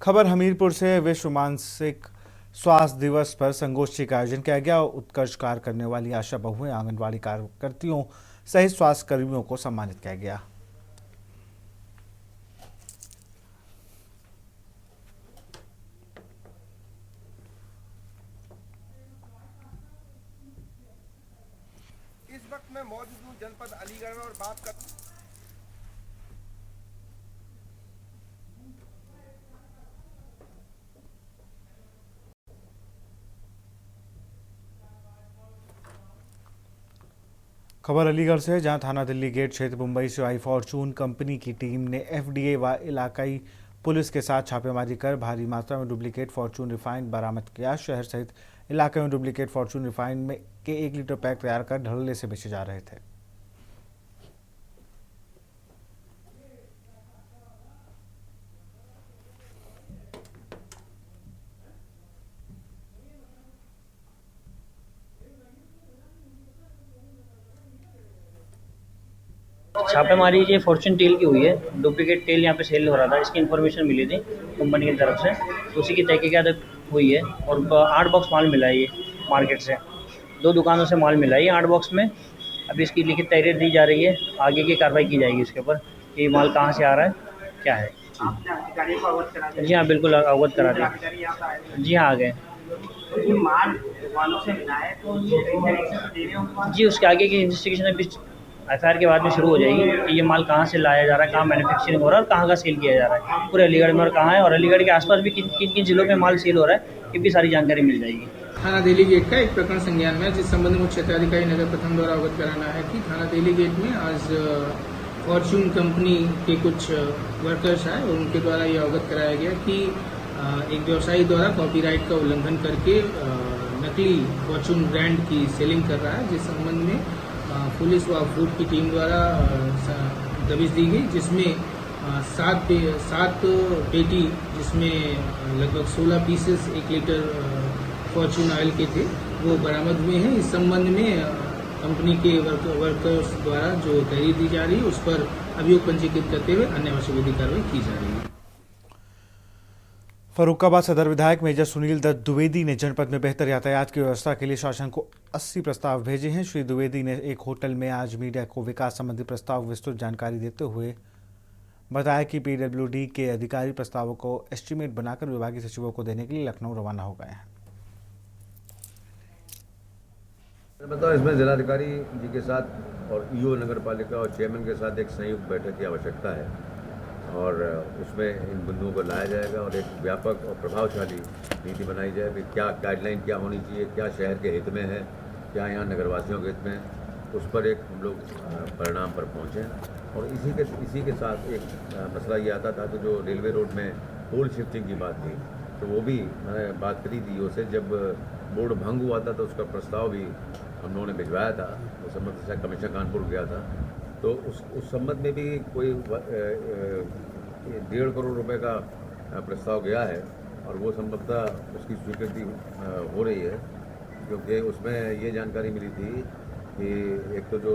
खबर हमीरपुर से। विश्व मानसिक स्वास्थ्य दिवस पर संगोष्ठी का आयोजन किया गया। उत्कर्ष कार्य करने वाली आशा बहुएं, आंगनबाड़ी कार्यकर्तियों सहित स्वास्थ्य कर्मियों को सम्मानित किया गया। इस वक्त मैं मौजूद हूँ जनपद अलीगढ़ में और बात कर खबर अलीगढ़ से, जहां थाना दिल्ली गेट क्षेत्र मुंबई से आई फॉर्चून कंपनी की टीम ने एफडीए व इलाकाई पुलिस के साथ छापेमारी कर भारी मात्रा में डुप्लीकेट फॉर्चून रिफाइंड बरामद किया। शहर सहित इलाके में डुप्लीकेट फॉर्चून रिफाइंड में के 1 लीटर पैक तैयार कर ढलले से बेचे जा रहे थे। छापेमारी ये फॉर्चून तेल की हुई है। डुप्लीकेट तेल यहाँ पे सेल हो रहा था, इसकी इन्फॉर्मेशन मिली थी कंपनी की तरफ से, तो उसी की तहकीकात हुई है और 8 बॉक्स माल मिला है। ये मार्केट से 2 दुकानों से माल मिला है, 8 बॉक्स में। अभी इसकी लिखित तहरीर दी जा रही है, आगे की कार्रवाई की जाएगी इसके ऊपर कि माल कहाँ से आ रहा है, क्या है। जी हाँ, बिल्कुल अवगत करा दिया। जी हाँ, आ गए। जी, उसके आगे की इन्वेस्टिगेशन अभी एफआईआर के बाद में शुरू हो जाएगी कि ये माल कहाँ से लाया जा रहा है, कहाँ मैन्युफैक्चरिंग हो रहा है और कहाँ का सेल किया जा रहा है, पूरे अलीगढ़ में और कहाँ है, और अलीगढ़ के आसपास भी किन किन जिलों में माल सेल हो रहा है, ये भी सारी जानकारी मिल जाएगी। थाना दिल्ली गेट का एक प्रकरण संज्ञान में, जिस संबंध में क्षेत्राधिकारी नगर प्रथम द्वारा अवगत कराना है कि थाना दिल्ली गेट में आज फॉर्चून कंपनी के कुछ वर्कर्स आए और उनके द्वारा ये अवगत कराया गया कि एक व्यवसायी द्वारा कॉपीराइट का उल्लंघन करके नकली फॉर्चून ब्रांड की सेलिंग कर रहा है, जिस संबंध में पुलिस व फूड की टीम द्वारा दबिश दी गई, जिसमें 7 पेटी, जिसमें लगभग 16 पीसेस 1 लीटर फॉर्चून ऑयल के थे, वो बरामद हुए हैं। इस संबंध में कंपनी के वर्कर्स द्वारा जो तहरीर दी जा रही है, उस पर अभियोग पंजीकृत करते हुए अन्य आवश्यक विधिक कार्रवाई की जा रही है। फर्रुखाबाद सदर विधायक मेजर सुनील दत्त द्विवेदी ने जनपद में बेहतर यातायात की व्यवस्था के लिए शासन को 80 प्रस्ताव भेजे हैं। श्री द्विवेदी ने एक होटल में आज मीडिया को विकास संबंधी प्रस्ताव विस्तृत जानकारी देते हुए बताया कि पीडब्ल्यूडी के अधिकारी प्रस्तावों को एस्टीमेट बनाकर विभागीय सचिवों को देने के लिए लखनऊ रवाना हो गए हैं। बताओ, इसमें जिलाधिकारी जी के साथ और ईओ नगर पालिका और चेयरमैन के साथ एक संयुक्त बैठक की आवश्यकता है और उसमें इन बिंदुओं को लाया जाएगा और एक व्यापक और प्रभावशाली नीति बनाई जाए कि क्या गाइडलाइन क्या होनी चाहिए, क्या शहर के हित में है, क्या यहाँ नगरवासियों के हित में है, उस पर एक हम लोग परिणाम पर पहुँचें। और इसी के साथ एक मसला ये आता था कि जो रेलवे रोड में पोल शिफ्टिंग की बात थी, तो वो भी मैंने बात करी थी ईओ से। जब बोर्ड भंग हुआ था तो उसका प्रस्ताव भी हम लोगों ने भिजवाया था, उस संबंध से कमिश्नर कानपुर गया था, तो उस संबंध में भी कोई 1.5 करोड़ रुपए का प्रस्ताव गया है और वो संभवतः उसकी स्वीकृति हो रही है, क्योंकि उसमें ये जानकारी मिली थी कि एक तो जो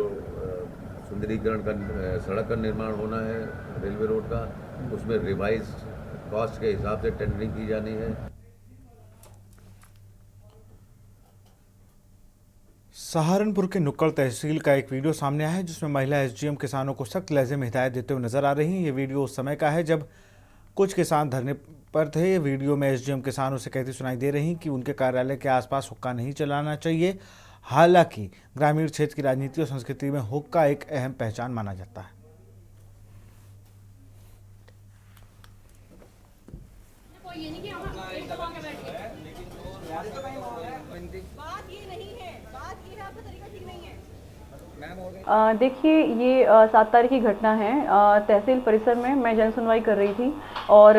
सुंदरीकरण का सड़क का निर्माण होना है रेलवे रोड का, उसमें रिवाइज कॉस्ट के हिसाब से टेंडरिंग की जानी है। सहारनपुर के नुक्कड़ तहसील का एक वीडियो सामने आया है, जिसमें महिला एसडीएम किसानों को सख्त लहजे में हिदायत देते हुए नजर आ रही हैं। ये वीडियो उस समय का है जब कुछ किसान धरने पर थे। ये वीडियो में एसडीएम किसानों से कहती सुनाई दे रही कि उनके कार्यालय के आसपास हुक्का नहीं चलाना चाहिए। हालांकि ग्रामीण क्षेत्र की राजनीति और संस्कृति में हुक्का एक अहम पहचान माना जाता है। देखिए, ये 7 तारीख की घटना है। तहसील परिसर में मैं जन सुनवाई कर रही थी और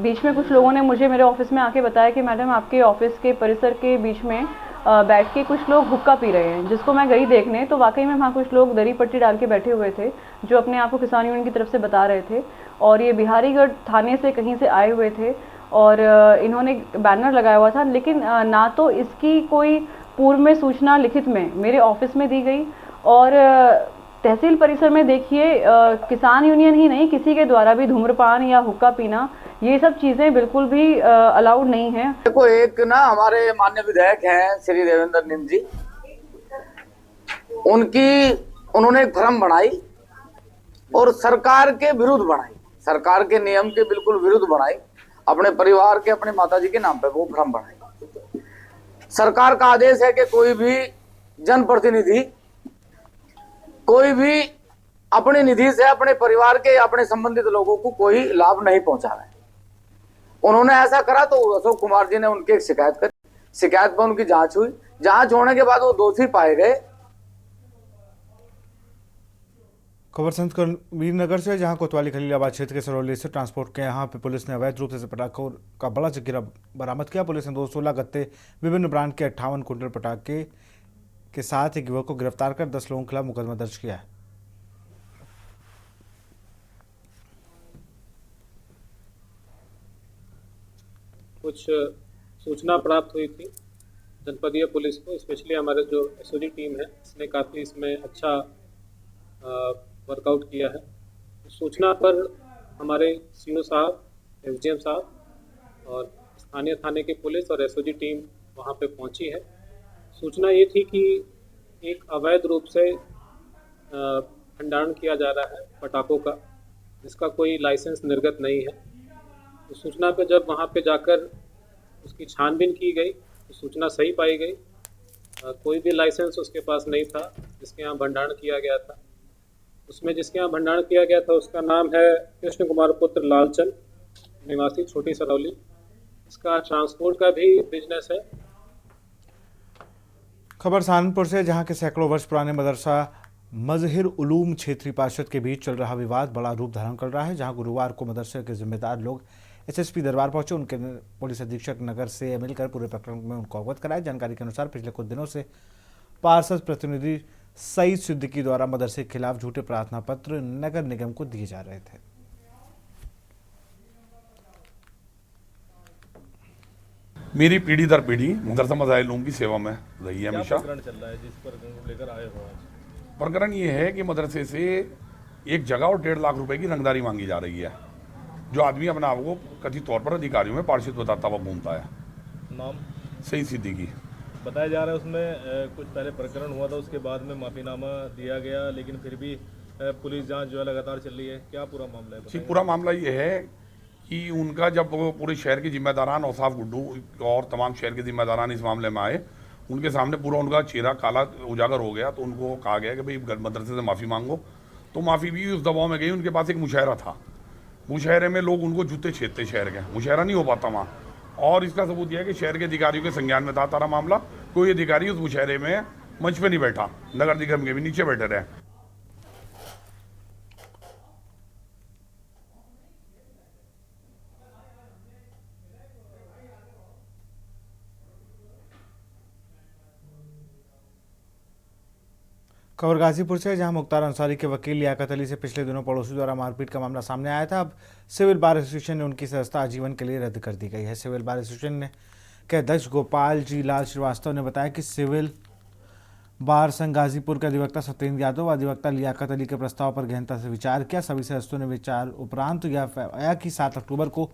बीच में कुछ लोगों ने मुझे मेरे ऑफिस में आके बताया कि मैडम, आपके ऑफिस के परिसर के बीच में बैठ के कुछ लोग हुक्का पी रहे हैं। जिसको मैं गई देखने तो वाकई में वहाँ कुछ लोग दरी पट्टी डाल के बैठे हुए थे, जो अपने आप को किसान यूनियन की तरफ से बता रहे थे, और ये बिहारीगढ़ थाने से कहीं से आए हुए थे और इन्होंने बैनर लगाया हुआ था। लेकिन ना तो इसकी कोई पूर्व में सूचना लिखित में मेरे ऑफिस में दी गई और तहसील परिसर में देखिए किसान यूनियन ही नहीं, किसी के द्वारा भी धूम्रपान या हुक्का पीना, ये सब चीज़ें बिल्कुल भी अलाउड नहीं है। देखो, एक ना हमारे माननीय विधायक हैं श्री देवेंद्र निम जी, उन्होंने एक भ्रम बनाई और सरकार के विरुद्ध बनाई, सरकार के नियम के बिल्कुल विरुद्ध बनाई, अपने परिवार के, अपने माताजी के नाम पे वो भ्रम बनाई। सरकार का आदेश है कि कोई भी जनप्रतिनिधि, कोई भी अपनी निधि से अपने परिवार के, अपने संबंधित लोगों को कोई लाभ नहीं पहुंचावे। उन्होंने ऐसा करा तो अशोक कुमार जी ने उनकी एक शिकायत करी, शिकायत पर उनकी जांच हुई, जांच होने के बाद वो दोषी पाए गए। खबर संत वीरनगर से, जहां कोतवाली खलीलाबाद क्षेत्र के सरौली से ट्रांसपोर्ट के यहां पे पुलिस ने अवैध रूप से पटाखों का बड़ा जखीरा बरामद किया। पुलिस ने 216 गत्ते विभिन्न ब्रांड के 58 कुंटल पटाखे के साथ एक युवक को गिरफ्तार कर 10 लोगों के खिलाफ मुकदमा दर्ज किया है। कुछ सूचना प्राप्त हुई थी जनपदीय पुलिस को, स्पेशली हमारे जो एसओजी टीम है इसने काफ़ी इसमें अच्छा वर्कआउट किया है। सूचना पर हमारे सीओ साहब, एसडीएम साहब और स्थानीय थाने की पुलिस और एसओजी टीम वहां पे पहुंची है। सूचना ये थी कि एक अवैध रूप से भंडारण किया जा रहा है पटाखों का, जिसका कोई लाइसेंस निर्गत नहीं है। तो सूचना पे जब वहाँ पे जाकर उसकी छानबीन की गई तो सूचना सही पाई गई। कोई भी लाइसेंस उसके पास नहीं था जिसके यहाँ भंडारण किया गया था। उसमें जिसके यहाँ भंडारण किया गया था उसका नाम है कृष्ण कुमार पुत्र लालचंद, निवासी छोटी सरौली। इसका ट्रांसपोर्ट का भी बिजनेस है। खबर सहारनपुर से, जहां के सैकड़ों वर्ष पुराने मदरसा मजहिर उलूम क्षेत्रीय पार्षद के बीच चल रहा विवाद बड़ा रूप धारण कर रहा है। जहां गुरुवार को मदरसे के जिम्मेदार लोग एसएसपी दरबार पहुंचे, उनके पुलिस अधीक्षक नगर से मिलकर पूरे प्रकरण में उनको अवगत कराया। जानकारी के अनुसार पिछले कुछ दिनों से पार्षद प्रतिनिधि सईद सिद्दीकी द्वारा मदरसे के खिलाफ झूठे प्रार्थना पत्र नगर निगम को दिए जा रहे थे। मेरी पीढ़ी दर पीढ़ी मदरसा मज़ाहिर उलूम की सेवा में रही है हमेशा। प्रकरण चल रहा है जिस पर लेकर आए हो आज? प्रकरण ये है कि मदरसे से एक जगह और 1.5 लाख रुपए की रंगदारी मांगी जा रही है। जो आदमी अपने आप को कथित तौर पर अधिकारियों में पार्षद बताता हुआ घूमता है। नाम? सईद सिद्दीकी। बताया जा रहा है उसमें कुछ पहले प्रकरण हुआ था, उसके बाद में माफीनामा दिया गया, लेकिन फिर भी पुलिस जांच जो है लगातार चल रही है। क्या पूरा मामला है? ठीक, पूरा मामला ये है कि उनका जब वो पूरे शहर के जिम्मेदारान औसाफ गुड्डू और तमाम शहर के जिम्मेदारान इस मामले में आए, उनके सामने पूरा उनका चेहरा काला उजागर हो गया। तो उनको कहा गया कि भाई मदरसे से माफ़ी मांगो। तो माफ़ी भी उस दबाव में गई। उनके पास एक मुशायरा था, मुशायरे में लोग उनको जूते छेदते शहर के, मुशायरा नहीं हो पाता वहाँ। और इसका सबूत यह है कि शहर के अधिकारियों के संज्ञान में था तारा मामला। कोई अधिकारी उस मुशायरे में मंच पे नहीं बैठा, नगर निगम के भी नीचे बैठे रहे। खबर गाजीपुर से, जहां मुख्तार अंसारी के वकील लियाकत अली से पिछले दिनों पड़ोसी द्वारा मारपीट का मामला सामने आया था। अब सिविल बार एसोसिएशन ने उनकी सदस्यता आजीवन के लिए रद्द कर दी गई है। सिविल बार एसोसिएशन के अध्यक्ष गोपाल जी लाल श्रीवास्तव ने बताया कि सिविल बार संघ गाजीपुर के अधिवक्ता सत्येंद्र यादव व अधिवक्ता लियाकत अली के प्रस्ताव पर गहनता से विचार किया। सभी सदस्यों ने विचार उपरांत यह पाया कि 7 अक्टूबर को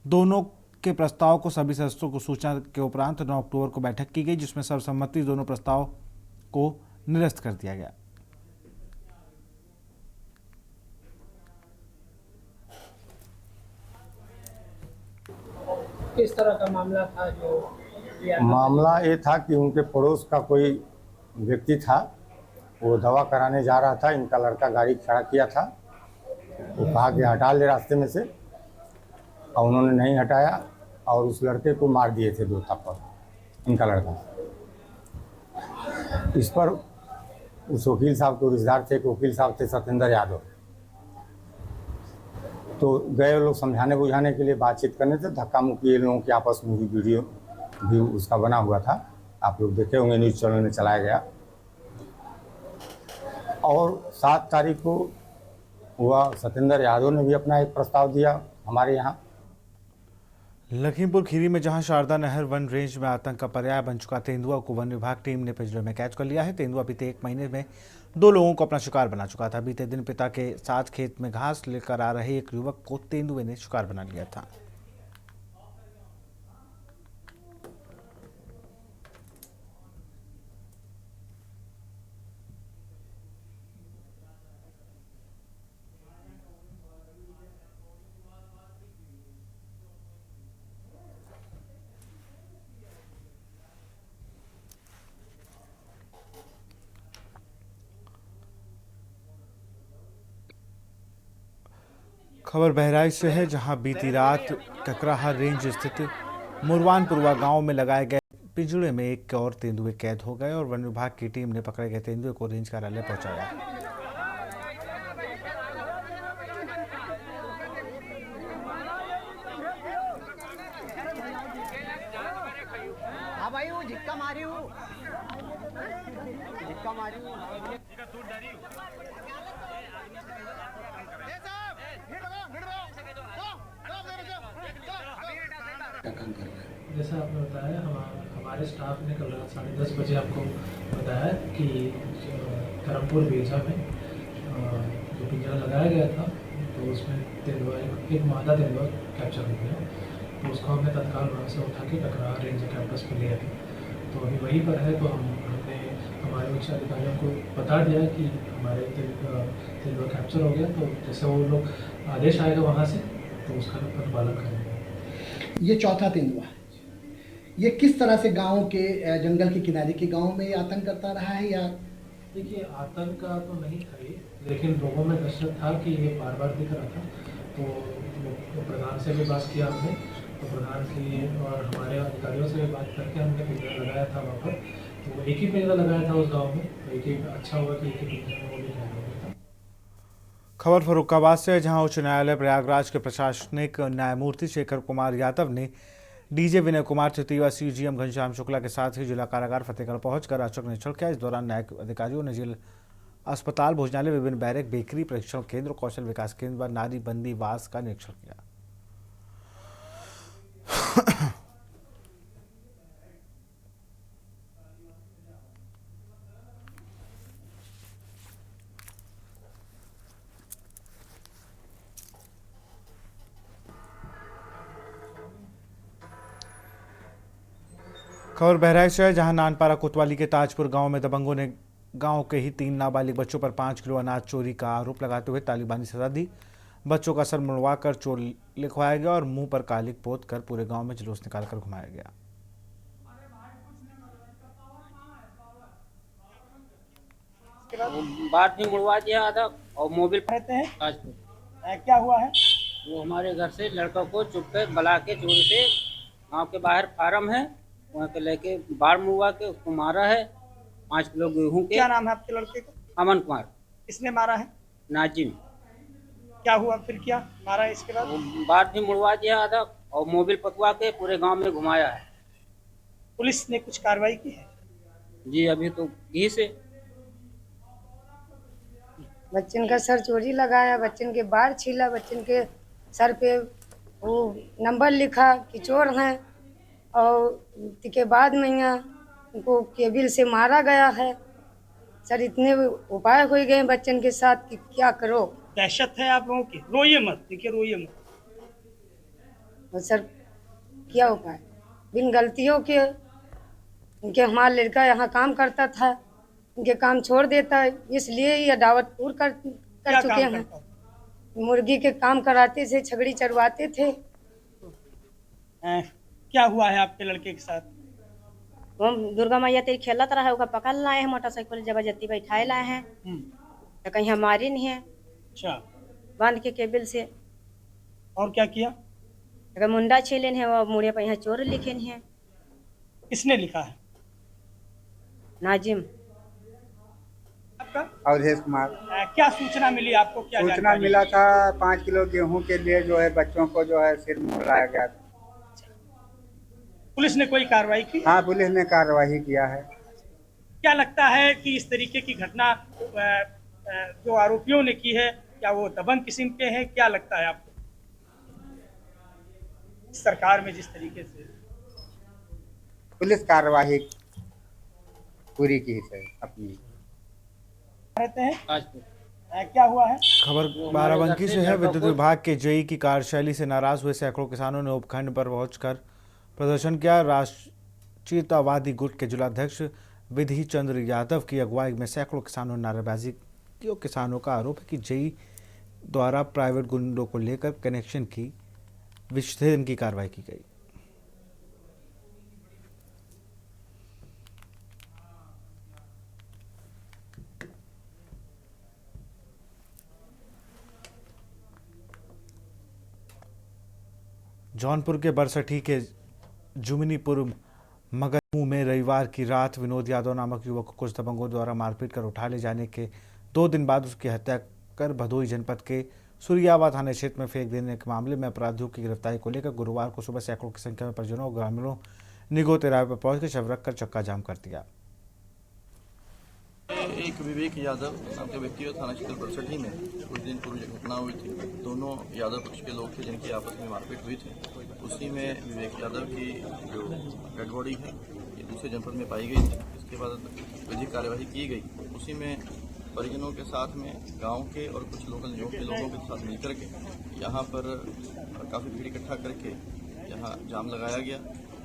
दोनों के प्रस्ताव को सभी सदस्यों को सूचना के उपरांत 9 अक्टूबर को बैठक की गई, जिसमें सर्वसम्मति दोनों प्रस्ताव को निरस्त कर दिया गया। किस तरह का मामला था? जो मामला ये था कि उनके पड़ोस का कोई व्यक्ति था, वो दवा कराने जा रहा था। इनका लड़का गाड़ी खड़ा किया था, वो कहा कि हटा ले रास्ते में से, और उन्होंने नहीं हटाया और उस लड़के को मार दिए थे 2 थप्पड़ इनका लड़का। इस पर उस वकील साहब के रिश्तेदार थे, वकील साहब थे सत्येंद्र यादव, तो गए लोग समझाने बुझाने के लिए, बातचीत करने से धक्का मुक्की लोगों की आपस में ही वीडियो भी उसका बना हुआ था। आप लोग देखे होंगे, न्यूज़ चैनल में चलाया गया। और 7 तारीख को हुआ, सत्येंद्र यादव ने भी अपना एक प्रस्ताव दिया हमारे यहाँ। लखीमपुर खीरी में जहां शारदा नहर वन रेंज में आतंक का पर्याय बन चुका तेंदुआ को वन विभाग टीम ने पिंजरे में कैद कर लिया है। तेंदुआ बीते 1 महीने में 2 लोगों को अपना शिकार बना चुका था। बीते दिन पिता के साथ खेत में घास लेकर आ रहे एक युवक को तेंदुए ने शिकार बना लिया था। खबर बहराइच से है, जहां बीती रात ककराहा रेंज स्थित मुरवानपुरवा गांव में लगाए गए पिंजड़े में एक और तेंदुए कैद हो गए और वन विभाग की टीम ने पकड़े गए तेंदुए को रेंज कार्यालय पहुंचाया। जैसा आपने बताया, हमारे स्टाफ ने कल रात 10:30 बजे आपको बताया कि करमपुर बेजा में जो पिंजरा लगाया गया था तो उसमें तेंदुआ एक मादा तेंदुआ कैप्चर हो गया। तो उसको हमने तत्काल वहाँ से उठा के ककराहा रेंज कैंपस पर ले आए। तो अभी वहीं पर है। तो हमने हमारे उच्च अधिकारियों को बता दिया कि हमारे तेंदुआ कैप्चर हो गया। तो जैसे वो लोग आदेश आएगा वहाँ से तो उसका प्रतिपालन करेंगे। ये चौथा तेंदुआ है। ये किस तरह से गांव के जंगल के किनारे के गांव में आतंक करता रहा है या? देखिए, आतंक का तो नहीं था ये, लेकिन लोगों में दहशत था कि ये बार बार दिख रहा था। तो प्रधान से भी बात किया हमने, तो प्रधान की और हमारे अधिकारियों से भी बात करके हमने पिंजरा लगाया था वहाँ पर। तो एक ही पिंजरा लगाया था उस गाँव में। तो एक ही अच्छा हुआ कि एक ही पिंजरे में वो भी कैद हो गया था। खबर फर्रुखाबाद से है, जहां उच्च न्यायालय प्रयागराज के प्रशासनिक न्यायमूर्ति शेखर कुमार यादव ने डीजे विनय कुमार चतीवा, सीजीएम घनश्याम शुक्ला के साथ ही जिला कारागार फतेहगढ़ पहुंचकर औचक निरीक्षण किया। इस दौरान न्यायिक अधिकारियों ने जेल अस्पताल, भोजनालय, विभिन्न बैरक, बेकरी, परीक्षण केंद्र, कौशल विकास केंद्र व नारी बंदी वास का निरीक्षण किया। खबर बहराइच से है, जहां नानपारा कोतवाली के ताजपुर गांव में दबंगों ने गांव के ही 3 नाबालिग बच्चों पर 5 किलो अनाज चोरी का आरोप लगाते हुए तालिबानी सजा दी। बच्चों का सर मुड़वाकर चोर लिखवाया गया और मुंह पर कालिक पोत कर पूरे गांव में जुलूस निकालकर घुमाया गया। बाद में मुड़वा दिया आधा और मोबाइल रहते हैं। ताजपुर क्या हुआ है? वो हमारे घर से लड़का को चुप कर बला के चोरी से गाँव के बाहर फार्म है वहाँ पे लेके बाढ़ मुड़वा के उसको मारा है। 5 किलो गेहूँ के। क्या नाम है आपके लड़के का? अमन कुमार। किसने मारा है? नाजिम। क्या हुआ फिर, क्या मारा है इसके बाद? बाद में मुड़वा दिया आधा और मोबाइल पकवा के पूरे गांव में घुमाया है। पुलिस ने कुछ कार्रवाई की है? जी अभी तो घी से बच्चन का सर चोरी लगाया, बच्चन के बाढ़ छीला, बच्चन के सर पे वो नंबर लिखा कि चोर हैं और के बाद में यहाँ उनको केबिल से मारा गया है। सर इतने उपाय हो गए बच्चन के साथ कि क्या करो। दहशत है आप लोगों की। रोइए मत, देखिए रोइए मत। और सर क्या उपाय, बिन गलतियों के उनके हमारा लड़का यहाँ काम करता था, उनके काम छोड़ देता है, इसलिए ये दावत पूर कर चुके हैं। मुर्गी के काम कराते थे, छगड़ी चरवाते थे। क्या हुआ है आपके लड़के के साथ? हम दुर्गा मैया तेरी खेलत रहा है, ओका पकड़ लाए हैं, मोटरसाइकिल जबरदस्ती बैठाए लाए हैं। तो कहीं हमारी नहीं है। अच्छा। बांध के केबिल से। और क्या किया? अगर मुंडा छीले हैं वो मुड़े पर यहाँ चोर लिखे हैं। किसने लिखा है? नाजिम। आपका? अवधेश कुमार। क्या सूचना मिली आपको? क्या सूचना मिला था 5 किलो गेहूं के लिए जो है बच्चों को जो है सिर मुड़ाया गया था। पुलिस ने कोई कार्रवाई की? हाँ, पुलिस ने कार्रवाई किया है। क्या लगता है कि इस तरीके की घटना जो आरोपियों ने की है, क्या वो दबंग किस्म के हैं? क्या लगता है आपको? सरकार में जिस तरीके से पुलिस कार्यवाही पूरी की है अपनी। रहते हैं क्या हुआ है? खबर बाराबंकी से है। विद्युत विभाग के जेई की कार्यशैली से नाराज हुए सैकड़ों किसानों ने उपखंड पर पहुंचकर प्रदर्शन किया। राष्ट्रीयतावादी गुट के जिलाध्यक्ष विधि चंद्र यादव की अगुवाई में सैकड़ों किसानों ने नारेबाजी की। किसानों का आरोप है कि जेई द्वारा प्राइवेट गुंडों को लेकर कनेक्शन की विच्छेदन की कार्रवाई की गई। जौनपुर के बरसठी के जुमिनीपुर मगरमू में रविवार की रात विनोद यादव नामक युवक को कुछ दबंगों द्वारा मारपीट कर उठा ले जाने के 2 दिन बाद उसकी हत्या कर भदोही जनपद के सुरियावा थाना क्षेत्र में फेंक देने के मामले में अपराधियों की गिरफ्तारी को लेकर गुरुवार को सुबह सैकड़ों की संख्या में परिजनों और ग्रामीणों निगो तिराहे पर पहुंचकर शव रखकर चक्का जाम कर दिया। एक विवेक यादव नाम के व्यक्ति को थाना क्षेत्र बरसठी में कुछ दिन पूर्व घटना हुई थी। दोनों यादव पक्ष के लोग थे जिनकी आपस में मारपीट हुई थी। उसी में विवेक यादव की जो डेड बॉडी है ये दूसरे जनपद में पाई गई थी। इसके बाद विधिक कार्यवाही की गई। उसी में परिजनों के साथ में गांव के और कुछ लोकल के लोगों के साथ मिलकर के यहाँ पर काफ़ी भीड़ इकट्ठा करके यहाँ जाम लगाया गया।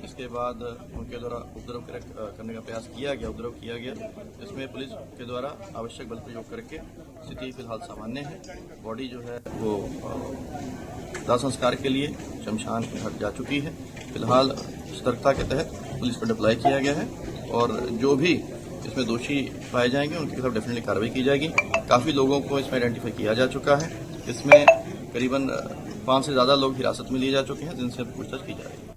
इसके बाद उनके द्वारा उपद्रव करने का प्रयास किया गया, उपद्रव किया गया। इसमें पुलिस के द्वारा आवश्यक बल प्रयोग करके स्थिति फिलहाल सामान्य है। बॉडी जो है वो दाह संस्कार के लिए शमशान घाट जा चुकी है। फिलहाल सतर्कता के तहत पुलिस पर डिप्लॉय किया गया है और जो भी इसमें दोषी पाए जाएंगे उनके खिलाफ डेफिनेटली कार्रवाई की जाएगी। काफ़ी लोगों को इसमें आइडेंटिफाई किया जा चुका है। इसमें करीबन 5 से ज़्यादा लोग हिरासत में लिए जा चुके हैं जिनसे पूछताछ की जा रही है।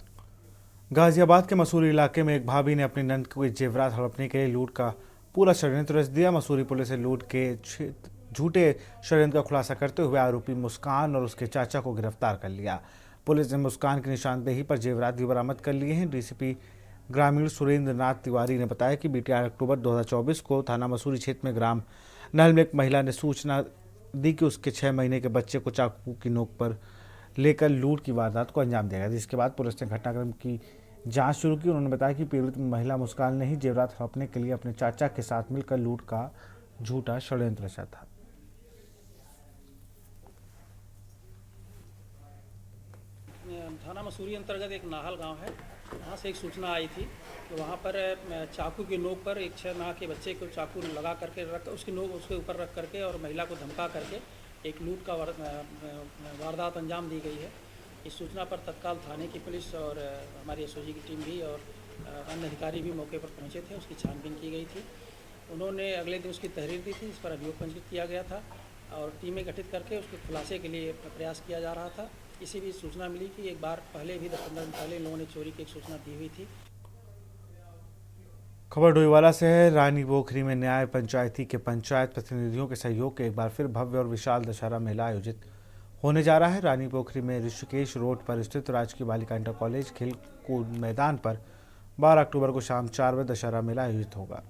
गाजियाबाद के मसूरी इलाके में एक भाभी ने अपनी नंद को जेवरात हड़पने के लिए लूट का पूरा षड्यंत्र रच दिया। मसूरी पुलिस ने लूट के झूठे षड्यंत्र का खुलासा करते हुए आरोपी मुस्कान और उसके चाचा को गिरफ्तार कर लिया। पुलिस ने मुस्कान की निशानदेही पर जेवरात भी बरामद कर लिए हैं। डीसीपी ग्रामीण सुरेंद्र नाथ तिवारी ने बताया कि बीते 8 अक्टूबर 2024 को थाना मसूरी क्षेत्र में ग्राम नहल में एक महिला ने सूचना दी कि उसके 6 महीने के बच्चे को चाकू की नोक पर लेकर लूट की वारदात को अंजाम दिया गया। जिसके बाद पुलिस ने घटनाक्रम की जांच शुरू की। उन्होंने बताया कि पीड़ित महिला मुस्कान ने ही जेवरात हड़पने के लिए अपने चाचा के साथ मिलकर लूट का झूठा षड्यंत्र रचा था। थाना मसूरी अंतर्गत एक नाहल गांव है, वहाँ से एक सूचना आई थी कि वहाँ पर चाकू की नोक पर एक 6 माह के बच्चे को चाकू लगा करके रख उसकी नोक उसके ऊपर रख करके और महिला को धमका करके एक लूट का वारदात अंजाम दी गई है। इस सूचना पर तत्काल थाने की पुलिस और हमारी एसओजी की टीम भी और अन्य अधिकारी भी मौके पर पहुंचे थे। उसकी छानबीन की गई थी। उन्होंने अगले दिन उसकी तहरीर दी थी। इस पर अभियोग पंजीकृत किया गया था और टीमें गठित करके उसके खुलासे के लिए प्रयास किया जा रहा था। इसी भी सूचना मिली कि एक बार पहले भी 10-15 दिन पहले लोगों ने चोरी की एक सूचना दी हुई थी। खबर डोईवाला से है। रानी पोखरी में न्याय पंचायती के पंचायत प्रतिनिधियों के सहयोग के एक बार फिर भव्य और विशाल दशहरा मेला आयोजित होने जा रहा है। रानी पोखरी में ऋषिकेश रोड पर स्थित राजकीय बालिका इंटर कॉलेज खेल कूद मैदान पर 12 अक्टूबर को शाम 4 बजे दशहरा मेला आयोजित होगा।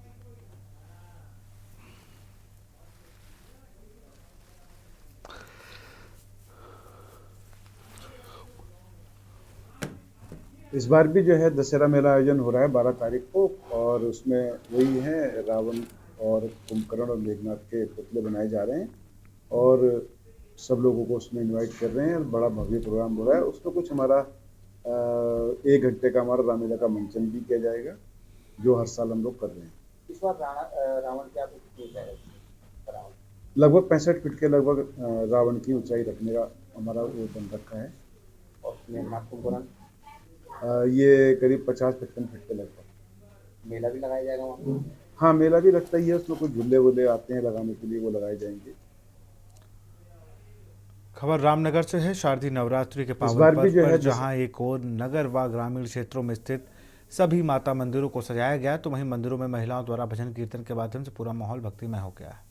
इस बार भी जो है दशहरा मेला आयोजन हो रहा है 12 तारीख को और उसमें वही है रावण और कुंभकर्ण और मेघनाथ के पुतले बनाए जा रहे हैं और सब लोगों को उसमें इनवाइट कर रहे हैं। बड़ा भव्य प्रोग्राम हो रहा है। उसमें कुछ हमारा 1 घंटे का हमारा रामलीला का मंचन भी किया जाएगा जो हर साल हम लोग कर रहे हैं। इस बार रावण क्या है? लगभग 65 फीट के लगभग रावण की ऊंचाई रखने का हमारा वो बन रखा है और मेघनाथ कुंभकर्ण ये करीब 50-55 फीट के लगभग। मेला भी लगाया जाएगा वहाँ? हाँ, मेला भी लगता ही है। उसमें कुछ झूले वूले आते हैं लगाने के लिए, वो लगाए जाएंगे। खबर रामनगर से है। शारदीय नवरात्रि के पावन पर्व पर जहां एक और नगर व ग्रामीण क्षेत्रों में स्थित सभी माता मंदिरों को सजाया गया तो वहीं मंदिरों में महिलाओं द्वारा भजन कीर्तन के माध्यम से पूरा माहौल भक्तिमय हो गया है।